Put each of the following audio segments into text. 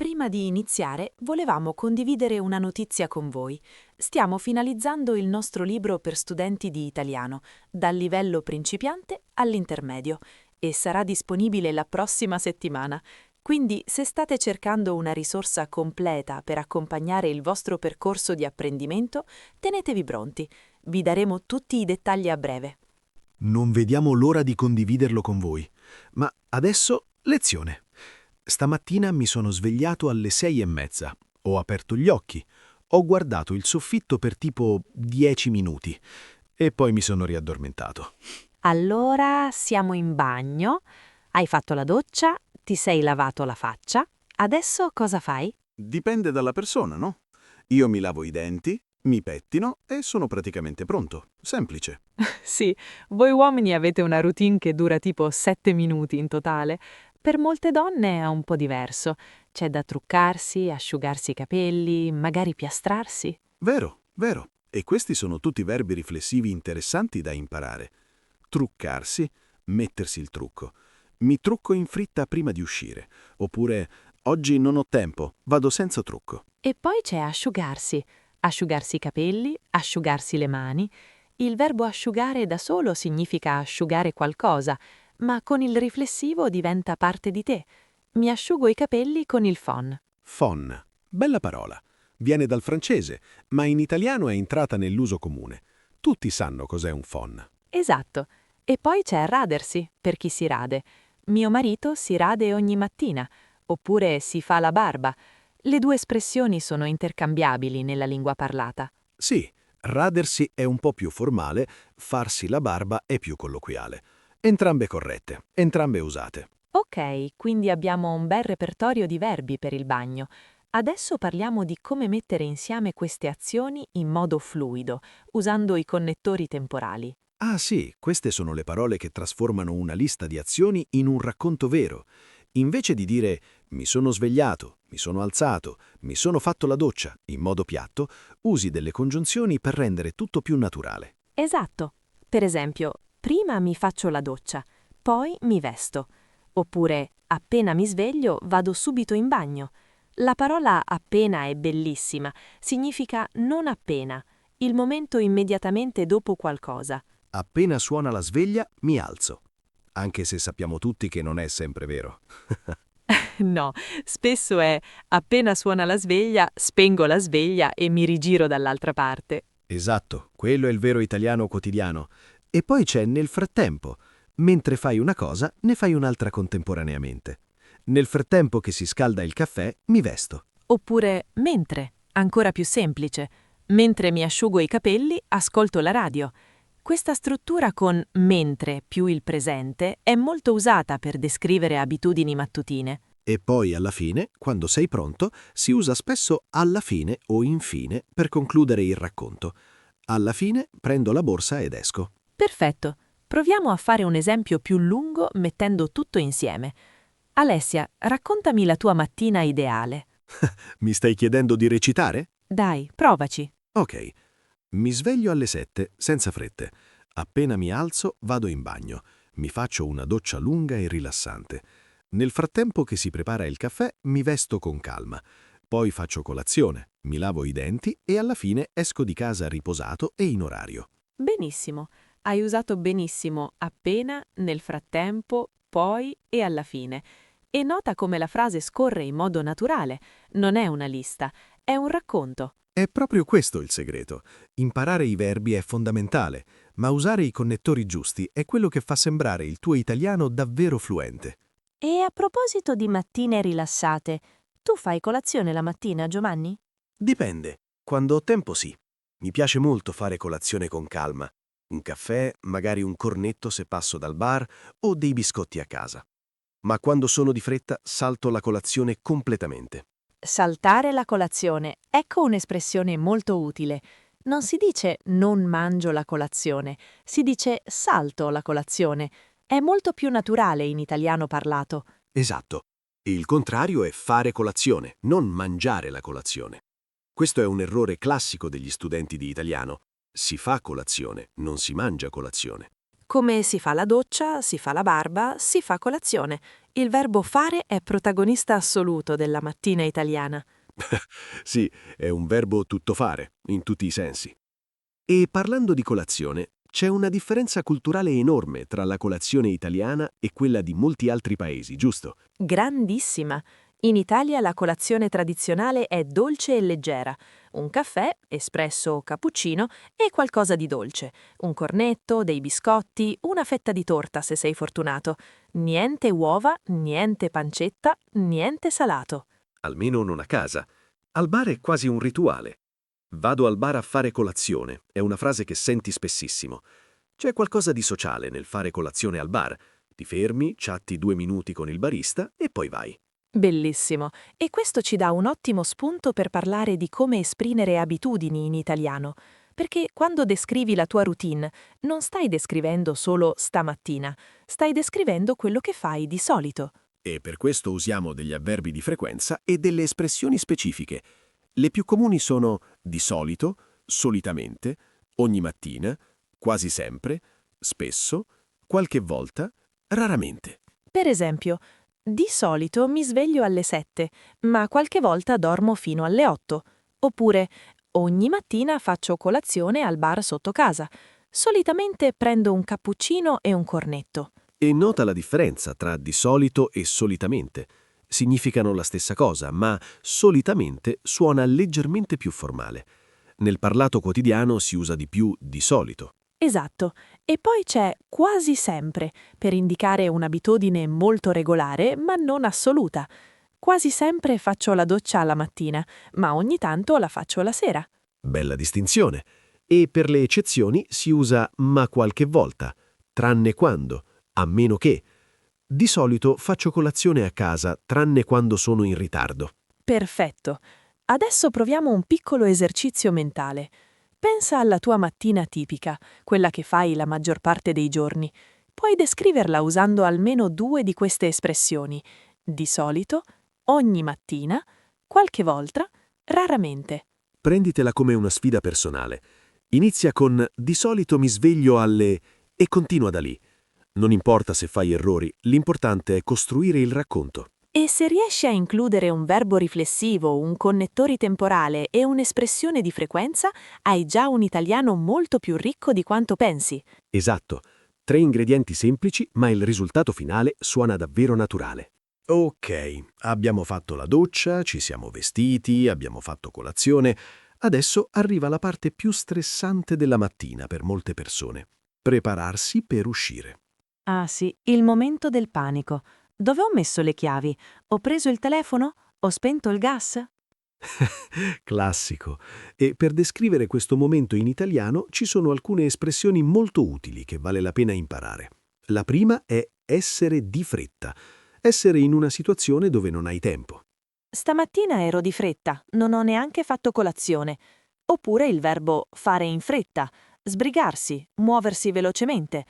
Prima di iniziare, volevamo condividere una notizia con voi. Stiamo finalizzando il nostro libro per studenti di italiano, dal livello principiante all'intermedio, e sarà disponibile la prossima settimana. Quindi, se state cercando una risorsa completa per accompagnare il vostro percorso di apprendimento, tenetevi pronti. Vi daremo tutti i dettagli a breve. Non vediamo l'ora di condividerlo con voi. Ma adesso, lezione. Stamattina mi sono svegliato alle 6:30. Ho aperto gli occhi. Ho guardato il soffitto per tipo 10 minuti. E poi mi sono riaddormentato. Allora siamo in bagno, hai fatto la doccia, ti sei lavato la faccia, adesso cosa fai? Dipende dalla persona, no? Io mi lavo i denti, mi pettino e sono praticamente pronto. Semplice. Sì, voi uomini avete una routine che dura tipo 7 minuti in totale. Per molte donne è un po' diverso. C'è da truccarsi, asciugarsi i capelli, magari piastrarsi. Vero, vero. E questi sono tutti verbi riflessivi interessanti da imparare. Truccarsi, mettersi il trucco. Mi trucco in fretta prima di uscire. Oppure, oggi non ho tempo, vado senza trucco. E poi c'è asciugarsi. Asciugarsi i capelli, asciugarsi le mani. Il verbo asciugare da solo significa asciugare qualcosa, ma con il riflessivo diventa parte di te. Mi asciugo i capelli con il phon. Phon. Bella parola. Viene dal francese, ma in italiano è entrata nell'uso comune. Tutti sanno cos'è un phon. Esatto. E poi c'è radersi, per chi si rade. Mio marito si rade ogni mattina, oppure si fa la barba. Le due espressioni sono intercambiabili nella lingua parlata. Sì, radersi è un po' più formale, farsi la barba è più colloquiale. Entrambe corrette, entrambe usate. Ok, quindi abbiamo un bel repertorio di verbi per il bagno. Adesso parliamo di come mettere insieme queste azioni in modo fluido, usando i connettori temporali. Ah sì, queste sono le parole che trasformano una lista di azioni in un racconto vero. Invece di dire mi sono svegliato, mi sono alzato, mi sono fatto la doccia in modo piatto, usi delle congiunzioni per rendere tutto più naturale. Esatto. Per esempio, prima mi faccio la doccia, poi mi vesto. Oppure, appena mi sveglio, vado subito in bagno. La parola appena è bellissima, significa non appena, il momento immediatamente dopo qualcosa. Appena suona la sveglia, mi alzo. Anche se sappiamo tutti che non è sempre vero. No, spesso è appena suona la sveglia, spengo la sveglia e mi rigiro dall'altra parte. Esatto, quello è il vero italiano quotidiano. E poi c'è nel frattempo. Mentre fai una cosa, ne fai un'altra contemporaneamente. Nel frattempo che si scalda il caffè, mi vesto. Oppure mentre, ancora più semplice. Mentre mi asciugo i capelli, ascolto la radio. Questa struttura con mentre più il presente è molto usata per descrivere abitudini mattutine. E poi alla fine, quando sei pronto, si usa spesso alla fine o infine per concludere il racconto. Alla fine prendo la borsa ed esco. Perfetto. Proviamo a fare un esempio più lungo mettendo tutto insieme. Alessia, raccontami la tua mattina ideale. Mi stai chiedendo di recitare? Dai, provaci. Ok. Mi sveglio alle 7, senza frette. Appena mi alzo, vado in bagno. Mi faccio una doccia lunga e rilassante. Nel frattempo che si prepara il caffè, mi vesto con calma. Poi faccio colazione, mi lavo i denti e alla fine esco di casa riposato e in orario. Benissimo. Hai usato benissimo appena, nel frattempo, poi e alla fine. E nota come la frase scorre in modo naturale. Non è una lista, è un racconto. È proprio questo il segreto. Imparare i verbi è fondamentale, ma usare i connettori giusti è quello che fa sembrare il tuo italiano davvero fluente. E a proposito di mattine rilassate, tu fai colazione la mattina, Giovanni? Dipende. Quando ho tempo sì. Mi piace molto fare colazione con calma. Un caffè, magari un cornetto se passo dal bar o dei biscotti a casa. Ma quando sono di fretta salto la colazione completamente. Saltare la colazione, ecco un'espressione molto utile. Non si dice non mangio la colazione, si dice salto la colazione. È molto più naturale in italiano parlato. Esatto. Il contrario è fare colazione, non mangiare la colazione. Questo è un errore classico degli studenti di italiano. Si fa colazione, non si mangia colazione. Come si fa la doccia, si fa la barba, si fa colazione. Il verbo fare è protagonista assoluto della mattina italiana. Sì, è un verbo tutto fare, in tutti i sensi. E parlando di colazione, c'è una differenza culturale enorme tra la colazione italiana e quella di molti altri paesi, giusto? Grandissima. In Italia la colazione tradizionale è dolce e leggera. Un caffè, espresso o cappuccino, e qualcosa di dolce. Un cornetto, dei biscotti, una fetta di torta se sei fortunato. Niente uova, niente pancetta, niente salato. Almeno non a casa. Al bar è quasi un rituale. Vado al bar a fare colazione, è una frase che senti spessissimo. C'è qualcosa di sociale nel fare colazione al bar. Ti fermi, chatti 2 minuti con il barista e poi vai. Bellissimo. E questo ci dà un ottimo spunto per parlare di come esprimere abitudini in italiano. Perché quando descrivi la tua routine, non stai descrivendo solo stamattina, stai descrivendo quello che fai di solito. E per questo usiamo degli avverbi di frequenza e delle espressioni specifiche. Le più comuni sono di solito, solitamente, ogni mattina, quasi sempre, spesso, qualche volta, raramente. Per esempio, di solito mi sveglio alle 7, ma qualche volta dormo fino alle 8. Oppure, ogni mattina faccio colazione al bar sotto casa. Solitamente prendo un cappuccino e un cornetto. E nota la differenza tra di solito e solitamente. Significano la stessa cosa, ma solitamente suona leggermente più formale. Nel parlato quotidiano si usa di più di solito. Esatto. E poi c'è quasi sempre, per indicare un'abitudine molto regolare, ma non assoluta. Quasi sempre faccio la doccia alla mattina, ma ogni tanto la faccio la sera. Bella distinzione. E per le eccezioni si usa ma qualche volta, tranne quando, a meno che. Di solito faccio colazione a casa, tranne quando sono in ritardo. Perfetto. Adesso proviamo un piccolo esercizio mentale. Pensa alla tua mattina tipica, quella che fai la maggior parte dei giorni. Puoi descriverla usando almeno 2 di queste espressioni. Di solito, ogni mattina, qualche volta, raramente. Prenditela come una sfida personale. Inizia con di solito mi sveglio alle e continua da lì. Non importa se fai errori, l'importante è costruire il racconto. E se riesci a includere un verbo riflessivo, un connettore temporale e un'espressione di frequenza, hai già un italiano molto più ricco di quanto pensi. Esatto, 3 ingredienti semplici, ma il risultato finale suona davvero naturale. Ok, abbiamo fatto la doccia, ci siamo vestiti, abbiamo fatto colazione. Adesso arriva la parte più stressante della mattina per molte persone. Prepararsi per uscire. Ah sì, il momento del panico. Dove ho messo le chiavi? Ho preso il telefono? Ho spento il gas? Classico. E per descrivere questo momento in italiano ci sono alcune espressioni molto utili che vale la pena imparare. La prima è essere di fretta, essere in una situazione dove non hai tempo. Stamattina ero di fretta, non ho neanche fatto colazione. Oppure il verbo fare in fretta, sbrigarsi, muoversi velocemente.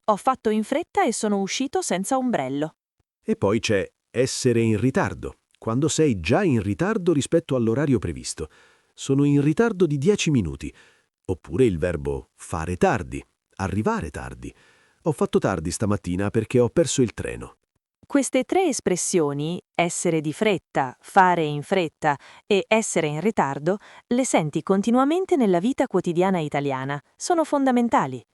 Ho fatto in fretta e sono uscito senza ombrello. E poi c'è essere in ritardo, quando sei già in ritardo rispetto all'orario previsto. Sono in ritardo di 10 minuti. Oppure il verbo fare tardi, arrivare tardi. Ho fatto tardi stamattina perché ho perso il treno. Queste 3 espressioni, essere di fretta, fare in fretta e essere in ritardo, le senti continuamente nella vita quotidiana italiana. Sono fondamentali.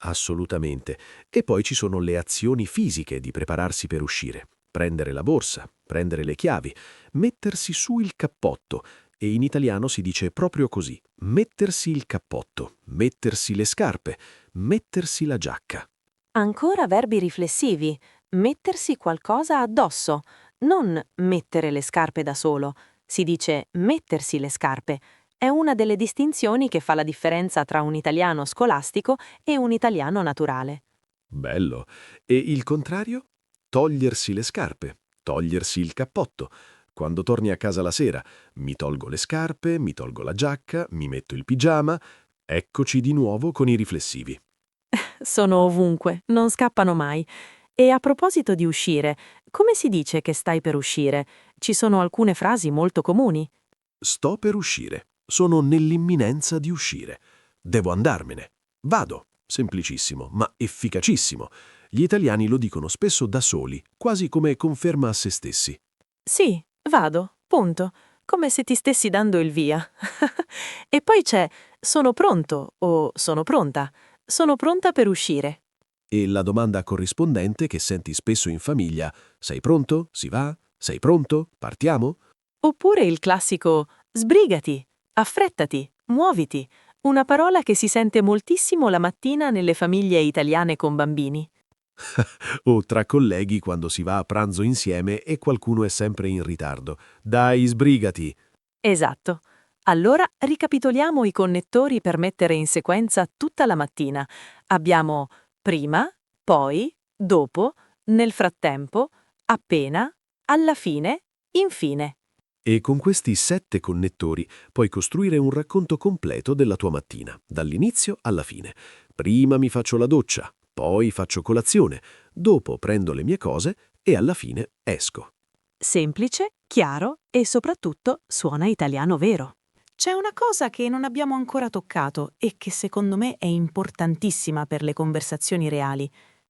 Assolutamente. E poi ci sono le azioni fisiche di prepararsi per uscire. Prendere la borsa, prendere le chiavi, mettersi su il cappotto. E in italiano si dice proprio così. Mettersi il cappotto, mettersi le scarpe, mettersi la giacca. Ancora verbi riflessivi. Mettersi qualcosa addosso, non mettere le scarpe da solo. Si dice mettersi le scarpe. È una delle distinzioni che fa la differenza tra un italiano scolastico e un italiano naturale. Bello. E il contrario? Togliersi le scarpe, togliersi il cappotto. Quando torni a casa la sera, mi tolgo le scarpe, mi tolgo la giacca, mi metto il pigiama. Eccoci di nuovo con i riflessivi. Sono ovunque, non scappano mai. E a proposito di uscire, come si dice che stai per uscire? Ci sono alcune frasi molto comuni. Sto per uscire. Sono nell'imminenza di uscire. Devo andarmene. Vado. Semplicissimo, ma efficacissimo. Gli italiani lo dicono spesso da soli, quasi come conferma a se stessi. Sì, vado, punto. Come se ti stessi dando il via. E poi c'è sono pronto o sono pronta. Sono pronta per uscire. E la domanda corrispondente che senti spesso in famiglia: sei pronto? Si va? Sei pronto? Partiamo? Oppure il classico sbrigati, affrettati, muoviti. Una parola che si sente moltissimo la mattina nelle famiglie italiane con bambini. O tra colleghi quando si va a pranzo insieme e qualcuno è sempre in ritardo. Dai, sbrigati! Esatto. Allora ricapitoliamo i connettori per mettere in sequenza tutta la mattina. Abbiamo prima, poi, dopo, nel frattempo, appena, alla fine, infine. E con questi 7 connettori puoi costruire un racconto completo della tua mattina, dall'inizio alla fine. Prima mi faccio la doccia, poi faccio colazione, dopo prendo le mie cose e alla fine esco. Semplice, chiaro e soprattutto suona italiano vero. C'è una cosa che non abbiamo ancora toccato e che secondo me è importantissima per le conversazioni reali.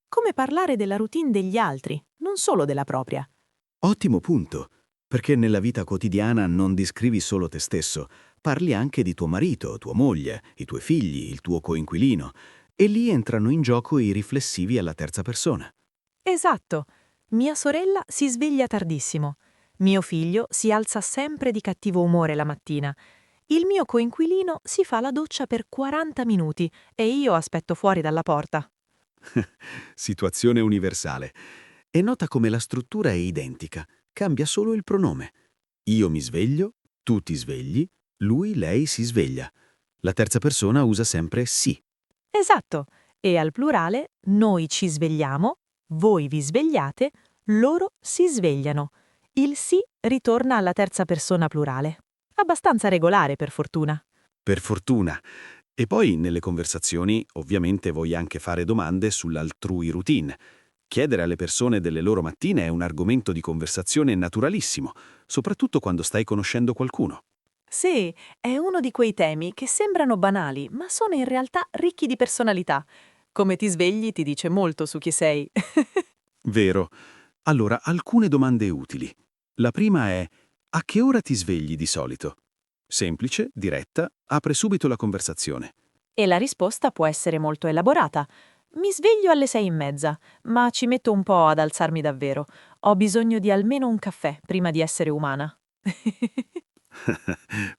Come parlare della routine degli altri, non solo della propria. Ottimo punto, perché nella vita quotidiana non descrivi solo te stesso, parli anche di tuo marito, tua moglie, i tuoi figli, il tuo coinquilino, e lì entrano in gioco i riflessivi alla terza persona. Esatto. Mia sorella si sveglia tardissimo. Mio figlio si alza sempre di cattivo umore la mattina. Il mio coinquilino si fa la doccia per 40 minuti e io aspetto fuori dalla porta. Situazione universale. E nota come la struttura è identica, cambia solo il pronome. Io mi sveglio, tu ti svegli, lui, lei si sveglia. La terza persona usa sempre sì. Esatto. E al plurale noi ci svegliamo, voi vi svegliate, loro si svegliano. Il sì ritorna alla terza persona plurale. Abbastanza regolare, per fortuna. Per fortuna. E poi nelle conversazioni ovviamente vuoi anche fare domande sull'altrui routine. Chiedere alle persone delle loro mattine è un argomento di conversazione naturalissimo, soprattutto quando stai conoscendo qualcuno. Sì, è uno di quei temi che sembrano banali, ma sono in realtà ricchi di personalità. Come ti svegli ti dice molto su chi sei. Vero. Allora, alcune domande utili. La prima è: a che ora ti svegli di solito? Semplice, diretta, apre subito la conversazione. E la risposta può essere molto elaborata. Mi sveglio alle 6:30, ma ci metto un po' ad alzarmi davvero. Ho bisogno di almeno un caffè prima di essere umana.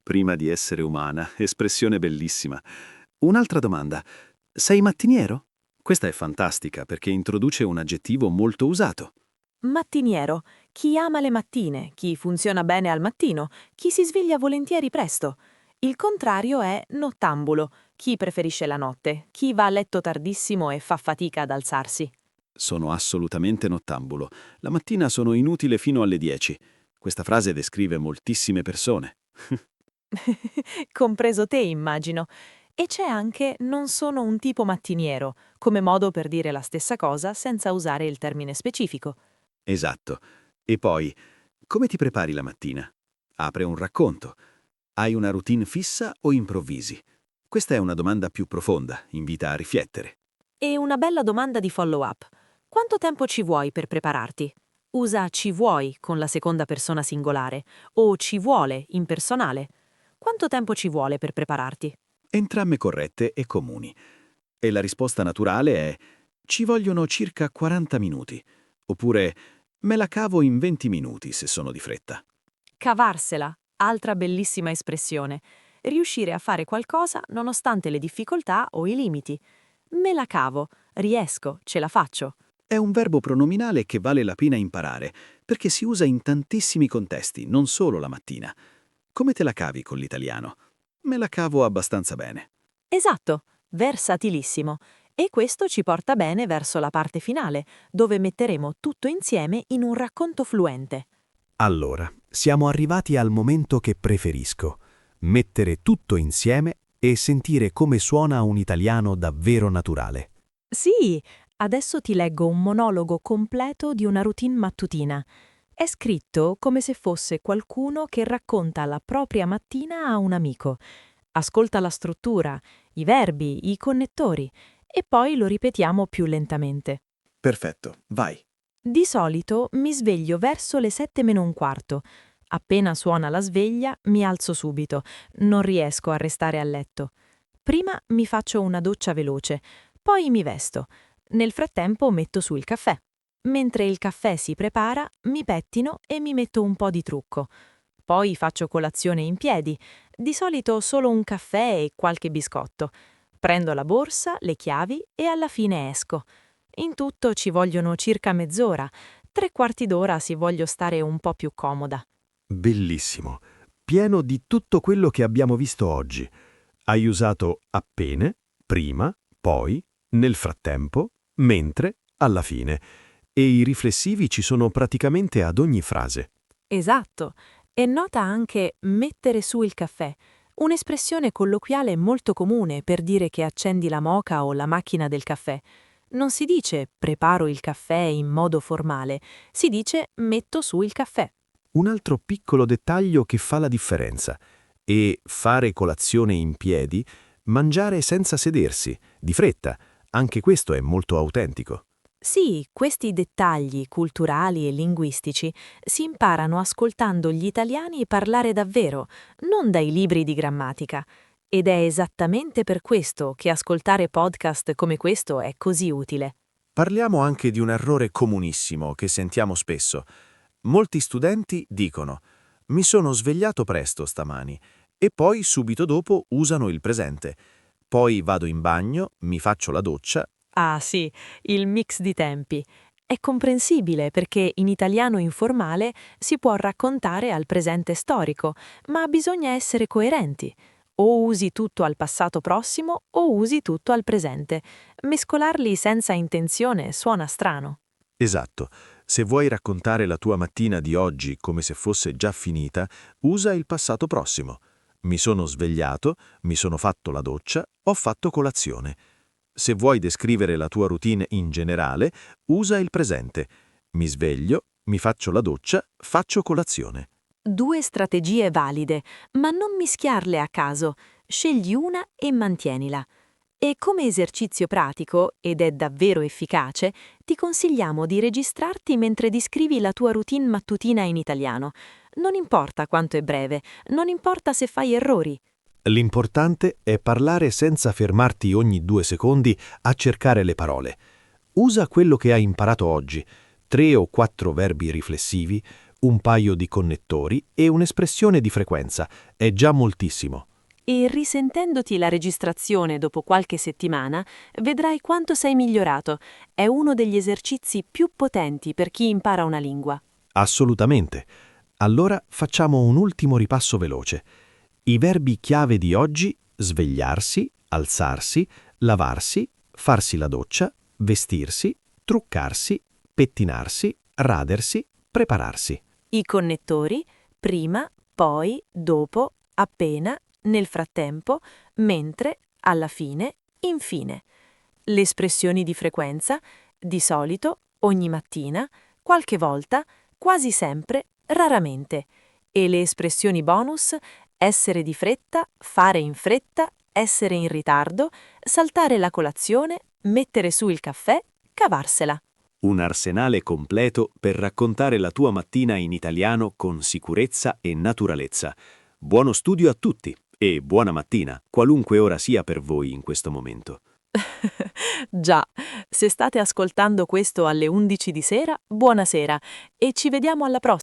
Prima di essere umana, espressione bellissima. Un'altra domanda. Sei mattiniero? Questa è fantastica perché introduce un aggettivo molto usato. Mattiniero, chi ama le mattine, chi funziona bene al mattino, chi si sveglia volentieri presto. Il contrario è nottambulo, chi preferisce la notte, chi va a letto tardissimo e fa fatica ad alzarsi. Sono assolutamente nottambulo. La mattina sono inutile fino alle 10. Questa frase descrive moltissime persone. Compreso te, immagino. E c'è anche non sono un tipo mattiniero, come modo per dire la stessa cosa senza usare il termine specifico. Esatto. E poi, come ti prepari la mattina? Apre un racconto. Hai una routine fissa o improvvisi? Questa è una domanda più profonda, invita a riflettere. E una bella domanda di follow-up. Quanto tempo ci vuoi per prepararti? Usa ci vuoi con la seconda persona singolare o ci vuole in personale. Quanto tempo ci vuole per prepararti? Entrambe corrette e comuni. E la risposta naturale è: ci vogliono circa 40 minuti. Oppure: me la cavo in 20 minuti se sono di fretta. Cavarsela, altra bellissima espressione. Riuscire a fare qualcosa nonostante le difficoltà o i limiti. Me la cavo, riesco, ce la faccio. È un verbo pronominale che vale la pena imparare, perché si usa in tantissimi contesti, non solo la mattina. Come te la cavi con l'italiano? Me la cavo abbastanza bene. Esatto, versatilissimo. E questo ci porta bene verso la parte finale, dove metteremo tutto insieme in un racconto fluente. Allora, siamo arrivati al momento che preferisco: mettere tutto insieme e sentire come suona un italiano davvero naturale. Sì, adesso ti leggo un monologo completo di una routine mattutina. È scritto come se fosse qualcuno che racconta la propria mattina a un amico. Ascolta la struttura, i verbi, i connettori e poi lo ripetiamo più lentamente. Perfetto, vai. Di solito mi sveglio verso le 7 meno un quarto. Appena suona la sveglia, mi alzo subito. Non riesco a restare a letto. Prima mi faccio una doccia veloce, poi mi vesto. Nel frattempo metto su il caffè. Mentre il caffè si prepara, mi pettino e mi metto un po' di trucco. Poi faccio colazione in piedi, di solito solo un caffè e qualche biscotto. Prendo la borsa, le chiavi e alla fine esco. In tutto ci vogliono circa mezz'ora, 3/4 d'ora se voglio stare un po' più comoda. Bellissimo, pieno di tutto quello che abbiamo visto oggi. Hai usato appena, prima, poi, nel frattempo, mentre, alla fine. E i riflessivi ci sono praticamente ad ogni frase. Esatto. E nota anche mettere su il caffè, un'espressione colloquiale molto comune per dire che accendi la moka o la macchina del caffè. Non si dice preparo il caffè in modo formale, si dice metto su il caffè. Un altro piccolo dettaglio che fa la differenza. E fare colazione in piedi, mangiare senza sedersi, di fretta. Anche questo è molto autentico. Sì, questi dettagli culturali e linguistici si imparano ascoltando gli italiani parlare davvero, non dai libri di grammatica. Ed è esattamente per questo che ascoltare podcast come questo è così utile. Parliamo anche di un errore comunissimo che sentiamo spesso. Molti studenti dicono «Mi sono svegliato presto stamani» e poi subito dopo usano il presente. Poi vado in bagno, mi faccio la doccia. Ah sì, il mix di tempi. È comprensibile perché in italiano informale si può raccontare al presente storico, ma bisogna essere coerenti. O usi tutto al passato prossimo o usi tutto al presente. Mescolarli senza intenzione suona strano. Esatto, se vuoi raccontare la tua mattina di oggi come se fosse già finita, usa il passato prossimo. Mi sono svegliato, mi sono fatto la doccia, ho fatto colazione. Se vuoi descrivere la tua routine in generale, usa il presente. Mi sveglio, mi faccio la doccia, faccio colazione. 2 strategie valide, ma non mischiarle a caso. Scegli una e mantienila. E come esercizio pratico, ed è davvero efficace, ti consigliamo di registrarti mentre descrivi la tua routine mattutina in italiano. Non importa quanto è breve, non importa se fai errori. L'importante è parlare senza fermarti ogni 2 secondi a cercare le parole. Usa quello che hai imparato oggi, 3 o 4 verbi riflessivi, un paio di connettori e un'espressione di frequenza. È già moltissimo. E risentendoti la registrazione dopo qualche settimana, vedrai quanto sei migliorato. È uno degli esercizi più potenti per chi impara una lingua. Assolutamente. Allora facciamo un ultimo ripasso veloce. I verbi chiave di oggi: svegliarsi, alzarsi, lavarsi, farsi la doccia, vestirsi, truccarsi, pettinarsi, radersi, prepararsi. I connettori: prima, poi, dopo, appena, nel frattempo, mentre, alla fine, infine. Le espressioni di frequenza: di solito, ogni mattina, qualche volta, quasi sempre, raramente. E le espressioni bonus: essere di fretta, fare in fretta, essere in ritardo, saltare la colazione, mettere su il caffè, cavarsela. Un arsenale completo per raccontare la tua mattina in italiano con sicurezza e naturalezza. Buono studio a tutti e buona mattina, qualunque ora sia per voi in questo momento. Già, se state ascoltando questo alle 11 di sera, buonasera e ci vediamo alla prossima.